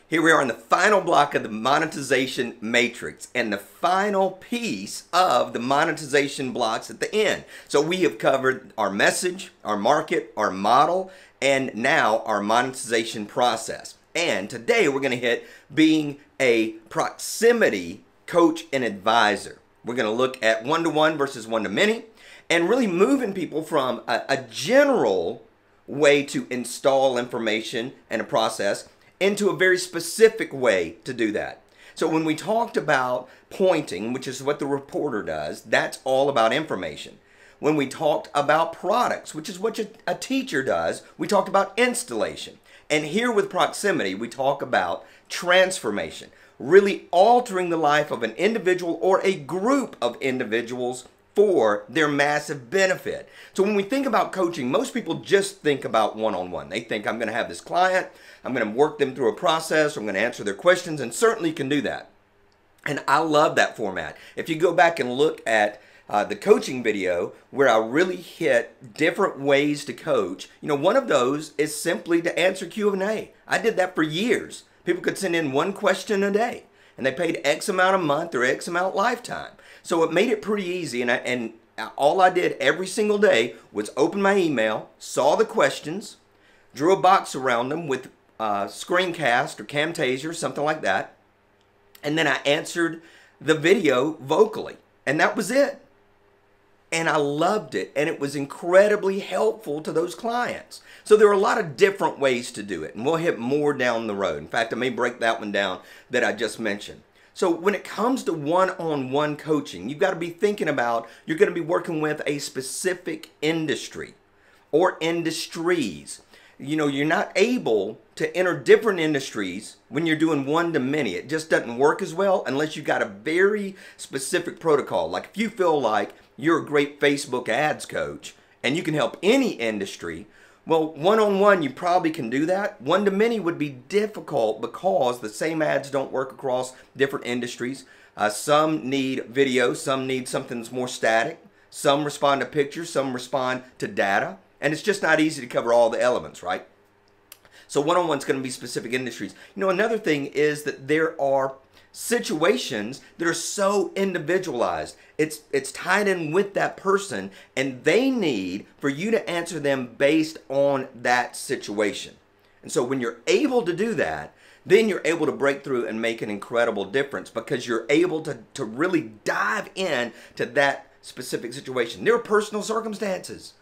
Here we are in the final block of the monetization matrix and the final piece of the monetization blocks at the end. So we have covered our message, our market, our model, and now our monetization process. And today we're going to hit being a proximity coach and advisor. We're going to look at one-to-one versus one-to-many and really moving people from a general way to install information and a process into a very specific way to do that. So when we talked about pointing, which is what the reporter does, that's all about information. When we talked about products, which is what a teacher does, we talked about installation. And here with proximity, we talk about transformation, really altering the life of an individual or a group of individuals for their massive benefit. So when we think about coaching, most people just think about one-on-one. They think, I'm going to have this client, I'm going to work them through a process, I'm going to answer their questions, and certainly can do that. And I love that format. If you go back and look at the coaching video where I really hit different ways to coach, you know, one of those is simply to answer Q&A. I did that for years. People could send in one question a day, and they paid X amount a month or X amount lifetime. So it made it pretty easy, and all I did every single day was open my email, saw the questions, drew a box around them with screencast or Camtasia or something like that, and then I answered the video vocally, and that was it. And I loved it, and it was incredibly helpful to those clients. So there are a lot of different ways to do it, and we'll hit more down the road. In fact, I may break that one down that I just mentioned. So when it comes to one-on-one coaching, you've got to be thinking about you're going to be working with a specific industry or industries. You know, you're not able to enter different industries when you're doing one-to-many. It just doesn't work as well unless you've got a very specific protocol. Like if you feel like you're a great Facebook ads coach and you can help any industry, well, one-on-one, you probably can do that. One-to-many would be difficult because the same ads don't work across different industries. Some need video, some need something that's more static. Some respond to pictures, some respond to data. And it's just not easy to cover all the elements, right? So one-on-one is going to be specific industries. You know, another thing is that there are situations that are so individualized. It's tied in with that person, and they need for you to answer them based on that situation. And so when you're able to do that, then you're able to break through and make an incredible difference because you're able to really dive in to that specific situation. There are personal circumstances.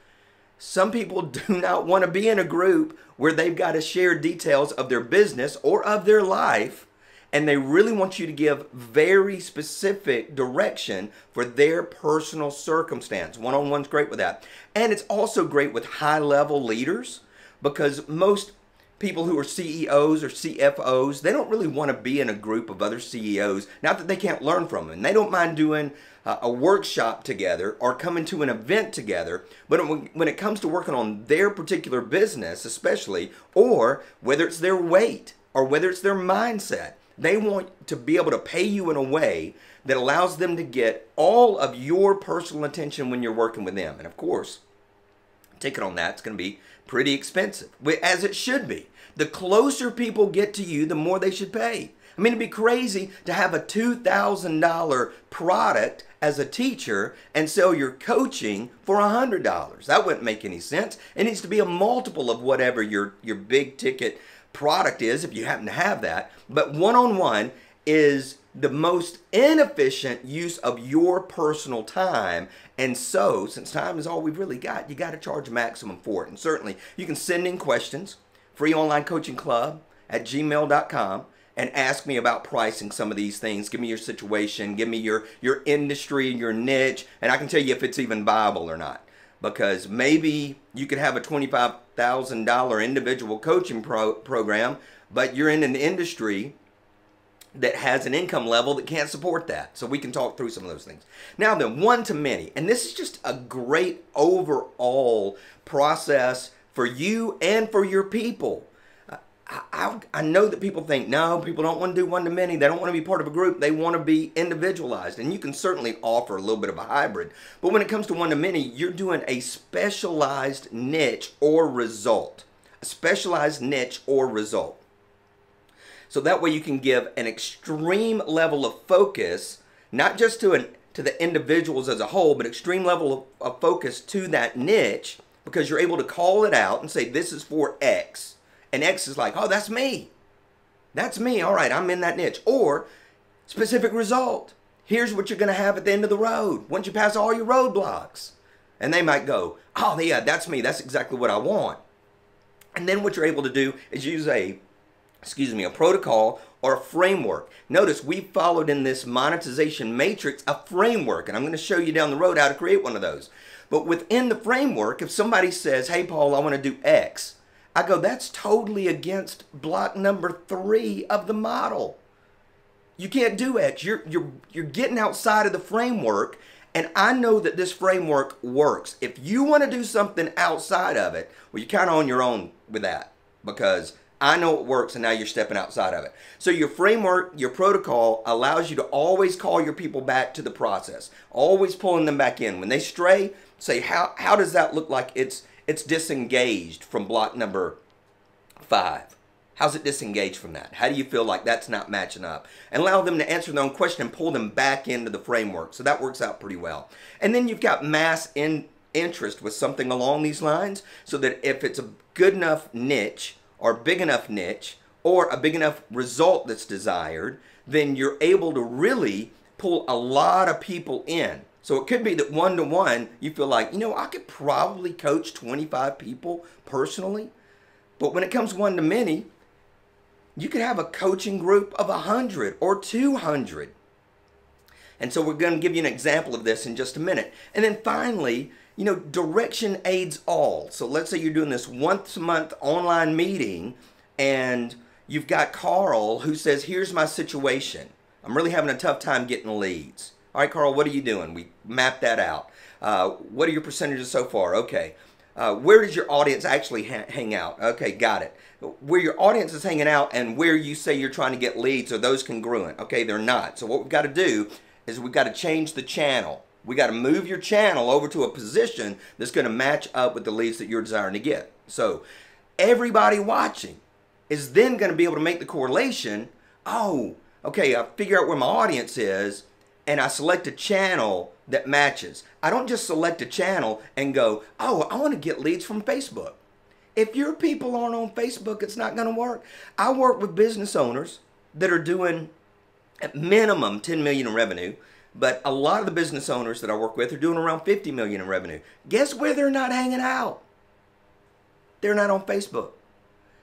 Some people do not want to be in a group where they've got to share details of their business or of their life, and they really want you to give very specific direction for their personal circumstance. One-on-one's great with that. And it's also great with high-level leaders because most people who are CEOs or CFOs, they don't really want to be in a group of other CEOs, not that they can't learn from them. They don't mind doing a workshop together or coming to an event together, but when it comes to working on their particular business especially, or whether it's their weight or whether it's their mindset, they want to be able to pay you in a way that allows them to get all of your personal attention when you're working with them. And of course, ticket on that's going to be pretty expensive, as it should be. The closer people get to you, the more they should pay. I mean, it'd be crazy to have a $2,000 product as a teacher and sell your coaching for $100. That wouldn't make any sense. It needs to be a multiple of whatever your big ticket product is, if you happen to have that. But one-on-one is the most inefficient use of your personal time. And so, since time is all we've really got, you got to charge maximum for it. And certainly, you can send in questions, freeonlinecoachingclub@gmail.com, and ask me about pricing some of these things. Give me your situation, give me your industry, your niche, and I can tell you if it's even viable or not. Because maybe you could have a $25,000 individual coaching program, but you're in an industry that has an income level that can't support that. So we can talk through some of those things. Now then, one-to-many. And this is just a great overall process for you and for your people. I know that people think, no, people don't want to do one-to-many. They don't want to be part of a group. They want to be individualized. And you can certainly offer a little bit of a hybrid. But when it comes to one-to-many, you're doing a specialized niche or result. A specialized niche or result. So that way you can give an extreme level of focus, not just to the individuals as a whole, but extreme level of focus to that niche, because you're able to call it out and say, this is for X. And X is like, oh, that's me. That's me. All right, I'm in that niche. Or specific result. Here's what you're going to have at the end of the road once you pass all your roadblocks. And they might go, oh, yeah, that's me. That's exactly what I want. And then what you're able to do is use a protocol or a framework. Notice we followed in this monetization matrix a framework, and I'm going to show you down the road how to create one of those. But within the framework, if somebody says, hey, Paul, I want to do X, I go, that's totally against block number 3 of the model. You can't do X. You're getting outside of the framework, and I know that this framework works. If you want to do something outside of it, well, you're kind of on your own with that, because I know it works, and now you're stepping outside of it. So your framework, your protocol allows you to always call your people back to the process, always pulling them back in. When they stray, say, how does that look like it's disengaged from block number 5? How's it disengaged from that? How do you feel like that's not matching up? And allow them to answer their own question and pull them back into the framework. So that works out pretty well. And then you've got mass interest with something along these lines, so that if it's a good enough niche, or big enough niche, or a big enough result that's desired, then you're able to really pull a lot of people in. So it could be that one-to-one, you feel like, you know, I could probably coach 25 people personally. But when it comes one-to-many, you could have a coaching group of 100 or 200. And so we're going to give you an example of this in just a minute. And then finally, you know, direction aids all. So let's say you're doing this once a month online meeting, and you've got Carl who says, here's my situation. I'm really having a tough time getting leads. All right, Carl, what are you doing? We mapped that out. What are your percentages so far? Okay. Where does your audience actually hang out? Okay, got it. Where your audience is hanging out and where you say you're trying to get leads, are those congruent? Okay, they're not. So what we've got to do is we've got to change the channel. We got to move your channel over to a position that's going to match up with the leads that you're desiring to get. So everybody watching is then going to be able to make the correlation. Oh, okay, I figure out where my audience is, and I select a channel that matches. I don't just select a channel and go, oh, I want to get leads from Facebook. If your people aren't on Facebook, it's not going to work. I work with business owners that are doing at minimum 10 million in revenue. But a lot of the business owners that I work with are doing around 50 million in revenue. Guess where they're not hanging out? They're not on Facebook.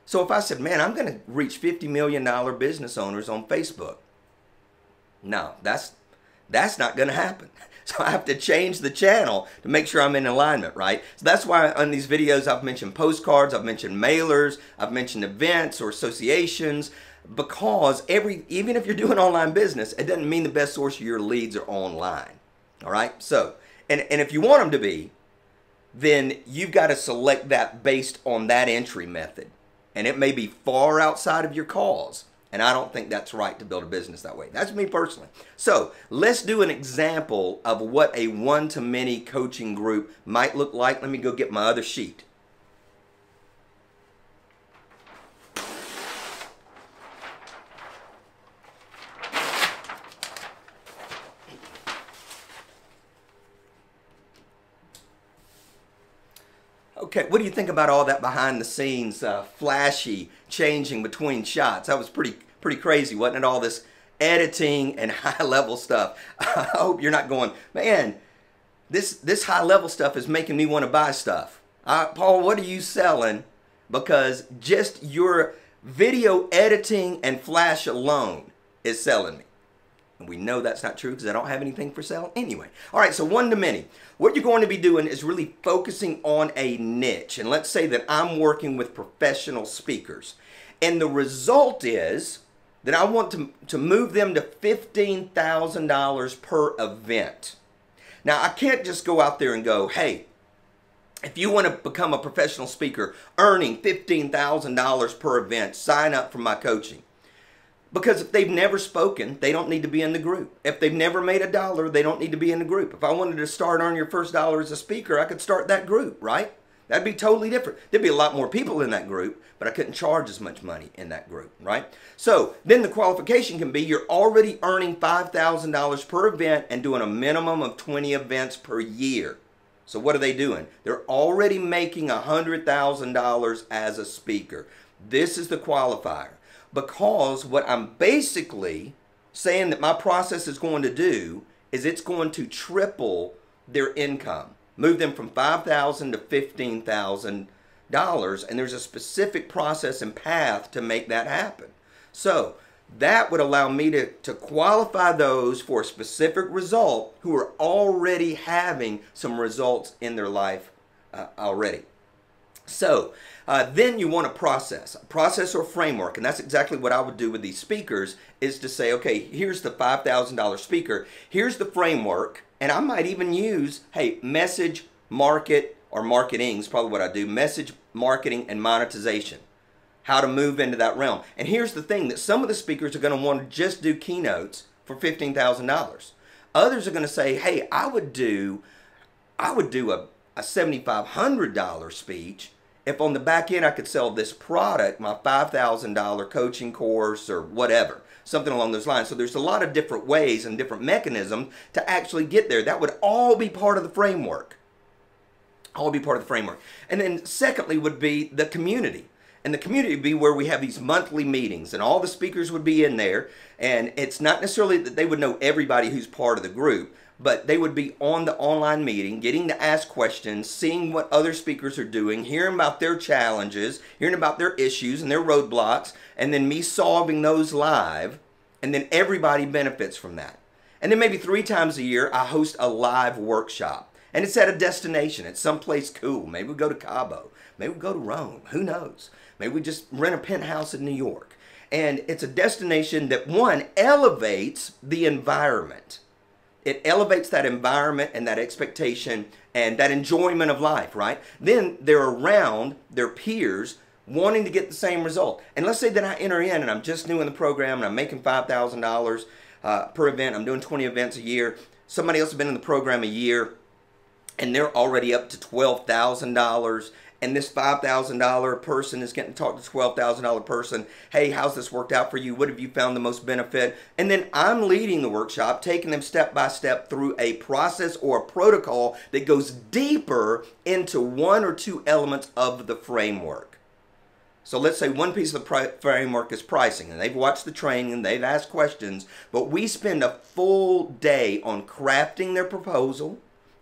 So if I said, man, I'm going to reach $50 million business owners on Facebook. No, that's not going to happen. So I have to change the channel to make sure I'm in alignment, right? So that's why on these videos I've mentioned postcards, I've mentioned mailers, I've mentioned events or associations. Because even if you're doing online business, it doesn't mean the best source of your leads are online. All right. So, and if you want them to be, then you've got to select that based on that entry method. And it may be far outside of your cause. And I don't think that's right to build a business that way. That's me personally. So let's do an example of what a one-to-many coaching group might look like. Let me go get my other sheet. Okay, what do you think about all that behind the scenes, flashy changing between shots? That was pretty crazy, wasn't it? All this editing and high level stuff. I hope you're not going, man, this high level stuff is making me want to buy stuff. Paul, what are you selling? Because just your video editing and flash alone is selling me. And we know that's not true because I don't have anything for sale anyway. All right, so one-to-many. What you're going to be doing is really focusing on a niche. And let's say that I'm working with professional speakers. And the result is that I want to move them to $15,000 per event. Now, I can't just go out there and go, hey, if you want to become a professional speaker earning $15,000 per event, sign up for my coaching. Because if they've never spoken, they don't need to be in the group. If they've never made $1, they don't need to be in the group. If I wanted to start earning your first dollar as a speaker, I could start that group, right? That'd be totally different. There'd be a lot more people in that group, but I couldn't charge as much money in that group, right? So then the qualification can be you're already earning $5,000 per event and doing a minimum of 20 events per year. So what are they doing? They're already making $100,000 as a speaker. This is the qualifier. Because what I'm basically saying that my process is going to do is it's going to triple their income. Move them from $5,000 to $15,000, and there's a specific process and path to make that happen. So that would allow me to qualify those for a specific result who are already having some results in their life already. So then you want a process or framework, and that's exactly what I would do with these speakers, is to say, okay, here's the $5,000 speaker, here's the framework, and I might even use, hey, message, market, or marketing is probably what I do, message, marketing, and monetization, how to move into that realm. And here's the thing, that some of the speakers are going to want to just do keynotes for $15,000. Others are going to say, hey, I would do a $7,500 speech if on the back end I could sell this product, my $5,000 coaching course or whatever, something along those lines. So there's a lot of different ways and different mechanisms to actually get there. That would all be part of the framework. All be part of the framework. And then secondly would be the community. And the community would be where we have these monthly meetings and all the speakers would be in there. And it's not necessarily that they would know everybody who's part of the group, but they would be on the online meeting, getting to ask questions, seeing what other speakers are doing, hearing about their challenges, hearing about their issues and their roadblocks, and then me solving those live, and then everybody benefits from that. And then maybe 3 times a year, I host a live workshop. And it's at a destination. It's someplace cool. Maybe we go to Cabo. Maybe we go to Rome. Who knows? Maybe we just rent a penthouse in New York. And it's a destination that, one, elevates the environment. It elevates that environment and that expectation and that enjoyment of life, right? Then they're around their peers wanting to get the same result. And let's say that I enter in and I'm just new in the program and I'm making $5,000 per event. I'm doing 20 events a year. Somebody else has been in the program a year and they're already up to $12,000. And this $5,000 person is getting to talk to $12,000 person. Hey, how's this worked out for you? What have you found the most benefit? And then I'm leading the workshop, taking them step by step through a process or a protocol that goes deeper into 1 or 2 elements of the framework. So let's say one piece of the framework is pricing, and they've watched the training and they've asked questions, but we spend a full day on crafting their proposal,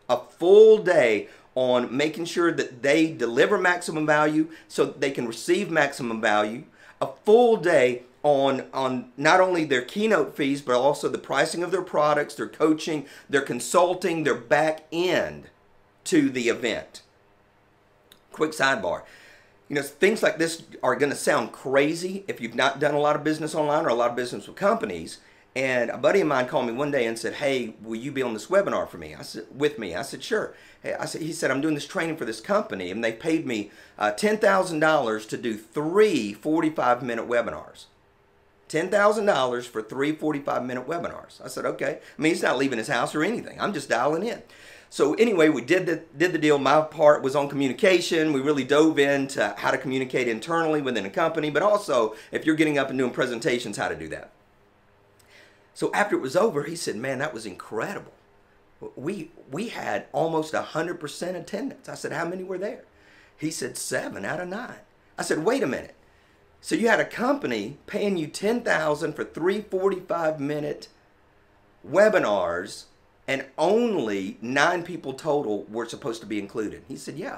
a full day on making sure that they deliver maximum value so that they can receive maximum value, a full day on not only their keynote fees, but also the pricing of their products, their coaching, their consulting, their back end to the event. Quick sidebar. You know, things like this are going to sound crazy if you've not done a lot of business online or a lot of business with companies. And a buddy of mine called me one day and said, hey, will you be on this webinar for me? I said, with me? I said, sure. He said, I'm doing this training for this company, and they paid me $10,000 to do 3 45-minute webinars. $10,000 for 3 45-minute webinars. I said, okay. I mean, he's not leaving his house or anything. I'm just dialing in. So anyway, we did the deal. My part was on communication. We really dove into how to communicate internally within a company, but also if you're getting up and doing presentations, how to do that. So after it was over, he said, man, that was incredible. We had almost 100% attendance. I said, how many were there? He said, 7 out of 9. I said, wait a minute. So you had a company paying you $10,000 for 3 45-minute webinars, and only 9 people total were supposed to be included. He said, yeah.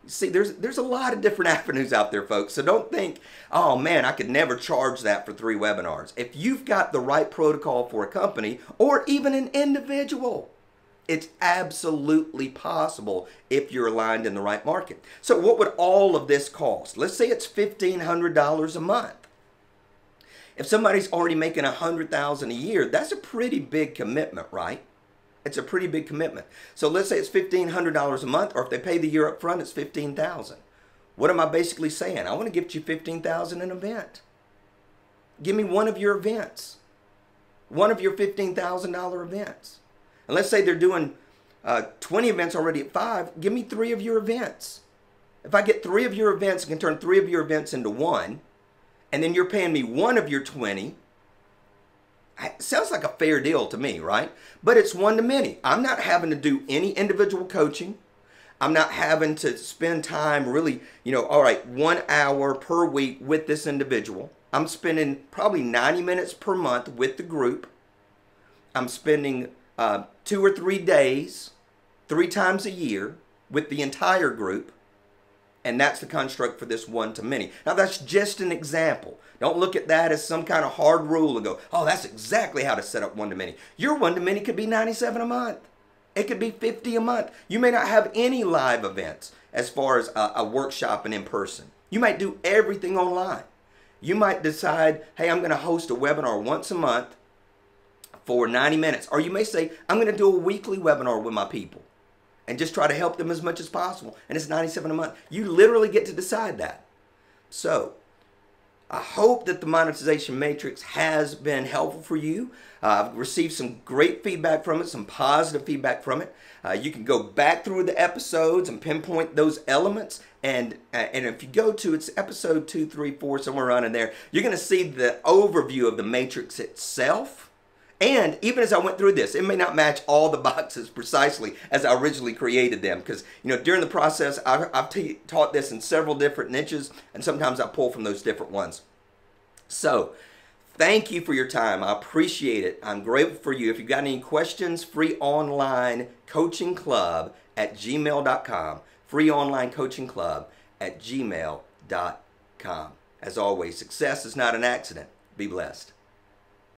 See, there's a lot of different avenues out there, folks. So don't think, oh man, I could never charge that for 3 webinars. If you've got the right protocol for a company or even an individual, it's absolutely possible if you're aligned in the right market. So what would all of this cost? Let's say it's $1,500 a month. If somebody's already making $100,000 a year, that's a pretty big commitment, right? It's a pretty big commitment. So let's say it's $1,500 a month, or if they pay the year up front, it's $15,000. What am I basically saying? I want to give you $15,000 an event. Give me one of your events. One of your $15,000 events. And let's say they're doing 20 events already at 5. Give me 3 of your events. If I get 3 of your events, I can turn 3 of your events into 1, and then you're paying me 1 of your 20. It sounds like a fair deal to me, right? But it's one to many. I'm not having to do any individual coaching. I'm not having to spend time really, all right, 1 hour per week with this individual. I'm spending probably 90 minutes per month with the group. I'm spending 2 or 3 days, 3 times a year with the entire group. And that's the construct for this one to many. Now, that's just an example. Don't look at that as some kind of hard rule and go, oh, that's exactly how to set up one to many. Your one to many could be 97 a month. It could be 50 a month. You may not have any live events as far as a workshop and in person. You might do everything online. You might decide, hey, I'm going to host a webinar once a month for 90 minutes. Or you may say, I'm going to do a weekly webinar with my people and just try to help them as much as possible. And it's 97 a month. You literally get to decide that. So I hope that the monetization matrix has been helpful for you. I've received some great feedback from it, some positive feedback from it. You can go back through the episodes and pinpoint those elements. And if you go to, it's episode 2, 3, 4, somewhere around in there, you're going to see the overview of the matrix itself. And even as I went through this, it may not match all the boxes precisely as I originally created them. Because, during the process, I've taught this in several different niches, and sometimes I pull from those different ones. So, thank you for your time. I appreciate it. I'm grateful for you. If you've got any questions, free online coaching club at gmail.com. Free online coaching club at gmail.com. As always, success is not an accident. Be blessed.